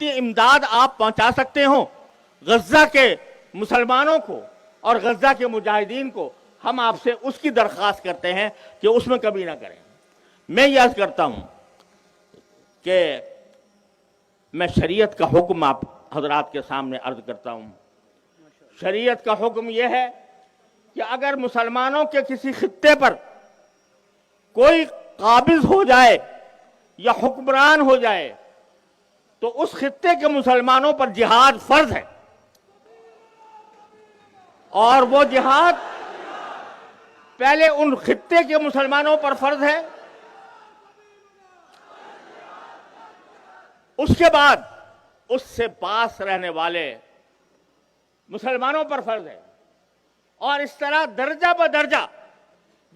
امداد آپ پہنچا سکتے ہو غزہ کے مسلمانوں کو اور غزہ کے مجاہدین کو، ہم آپ سے اس کی درخواست کرتے ہیں کہ اس میں کمی نہ کریں۔ میں یہ عرض کرتا ہوں کہ میں شریعت کا حکم آپ حضرات کے سامنے عرض کرتا ہوں۔ شریعت کا حکم یہ ہے کہ اگر مسلمانوں کے کسی خطے پر کوئی قابض ہو جائے یا حکمران ہو جائے تو اس خطے کے مسلمانوں پر جہاد فرض ہے، اور وہ جہاد پہلے ان خطے کے مسلمانوں پر فرض ہے، اس کے بعد اس سے پاس رہنے والے مسلمانوں پر فرض ہے، اور اس طرح درجہ بدرجہ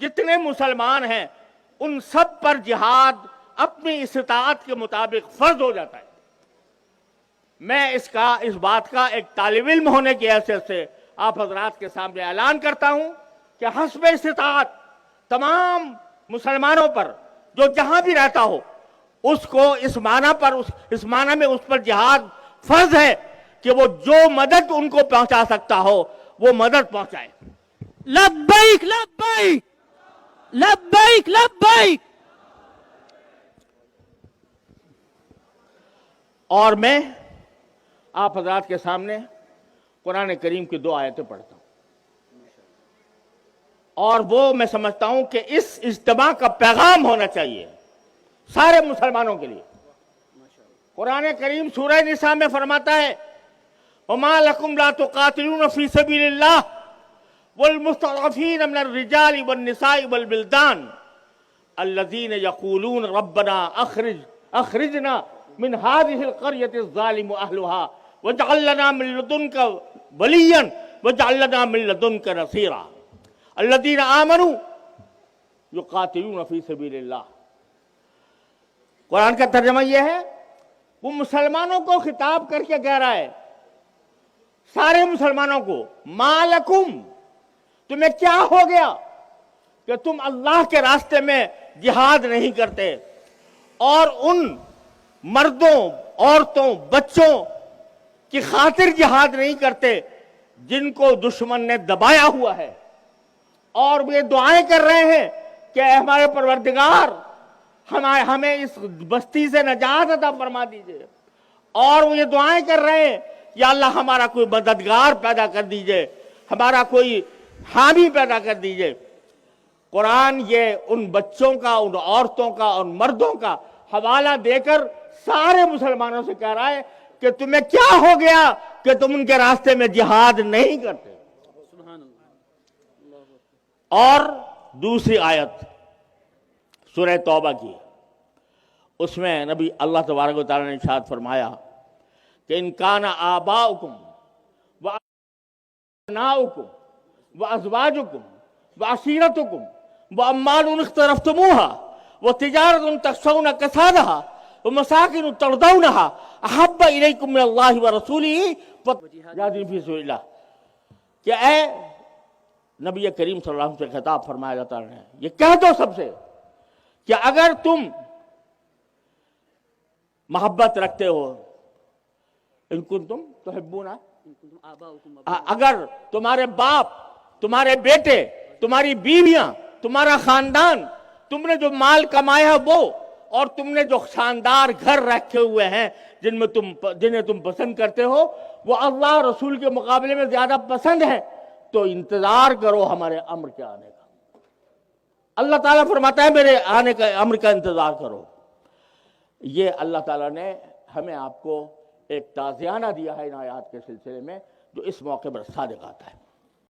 جتنے مسلمان ہیں ان سب پر جہاد اپنی استطاعت کے مطابق فرض ہو جاتا ہے۔ میں اس بات کا ایک طالب علم ہونے کی حیثیت سے آپ حضرات کے سامنے اعلان کرتا ہوں کہ حسب استطاعت تمام مسلمانوں پر جو جہاں بھی رہتا ہو اس کو اس معنی میں اس پر جہاد فرض ہے کہ وہ جو مدد ان کو پہنچا سکتا ہو وہ مدد پہنچائے۔ لبیک لبیک لبیک لبیک۔ اور میں آپ حضرات کے سامنے قرآن کریم کی 2 آیتیں پڑھتا ہوں، اور وہ میں سمجھتا ہوں کہ اس اجتماع کا پیغام ہونا چاہیے سارے مسلمانوں کے لیے۔ قرآن کریم سورہ نساء میں فرماتا ہے وَمَا لَكُمْ لَا تُقَاتِلُونَ فِي سَبِيلِ اللَّهِ وَالْمُسْتَضْعَفِينَ مِنَ الرِّجَالِ وَالنِّسَاءِ وَالْوِلْدَانِ الَّذِينَ يَقُولُونَ رَبَّنَا أَخْرِجْنَا مِنْ هَذِهِ الْقَرْيَةِ الظَّالِمِ أَهْلُهَا وَاجْعَل لَّنَا مِن لَّدُنكَ وَلِيًّا وَاجْعَل لَّنَا مِن لَّدُنكَ نَصِيرًا الَّذِينَ آمَنُوا يُقَاتِلُونَ فِي سَبِيلِ اللَّهِ۔ قرآن کا ترجمہ یہ ہے، وہ مسلمانوں کو خطاب کر کے کہہ رہا ہے، سارے مسلمانوں کو، ما لکم، تمہیں کیا ہو گیا کہ تم اللہ کے راستے میں جہاد نہیں کرتے اور ان مردوں، عورتوں، بچوں کی خاطر جہاد نہیں کرتے جن کو دشمن نے دبایا ہوا ہے، اور وہ یہ دعائیں کر رہے ہیں کہ اے ہمارے پروردگار ہمیں اس بستی سے نجات عطا فرما دیجئے، اور وہ یہ دعائیں کر رہے ہیں یا اللہ ہمارا کوئی مددگار پیدا کر دیجئے، ہمارا کوئی حامی پیدا کر دیجئے۔ قرآن یہ ان بچوں کا، ان عورتوں کا، ان مردوں کا حوالہ دے کر سارے مسلمانوں سے کہہ رہا ہے کہ تمہیں کیا ہو گیا کہ تم ان کے راستے میں جہاد نہیں کرتے۔ اور دوسری آیت سورہ توبہ کی، اس میں نبی اللہ تبارک و تعالیٰ نے ارشاد فرمایا کہ ان کان آباؤکم وابناؤکم وازواجکم وعشیرتکم واموال اقترفتموها وتجارة تخشون کسادها ومساکن ترضونها احب الیکم من اللہ ورسولہ وجہاد فی سبیل اللہ، کہ اے نبی کریم صلی اللہ علیہ وسلم سے خطاب فرمایا جاتا ہے، یہ کہہ دو سب سے کہ اگر تم محبت رکھتے ہو، ان کنتم تحبون، اگر تمہارے باپ، تمہارے بیٹے، تمہاری بیویاں، تمہارا خاندان، تم نے جو مال کمایا وہ، اور تم نے جو شاندار گھر رکھے ہوئے ہیں جنہیں تم پسند کرتے ہو، وہ اللہ رسول کے مقابلے میں زیادہ پسند ہے، تو انتظار کرو ہمارے امر کے آنے کا۔ اللہ تعالیٰ فرماتا ہے میرے آنے کا امر کا انتظار کرو۔ یہ اللہ تعالیٰ نے ہمیں آپ کو ایک تعزیانہ دیا ہے ان آیات کے سلسلے میں جو اس موقع پر صادق آتا ہے۔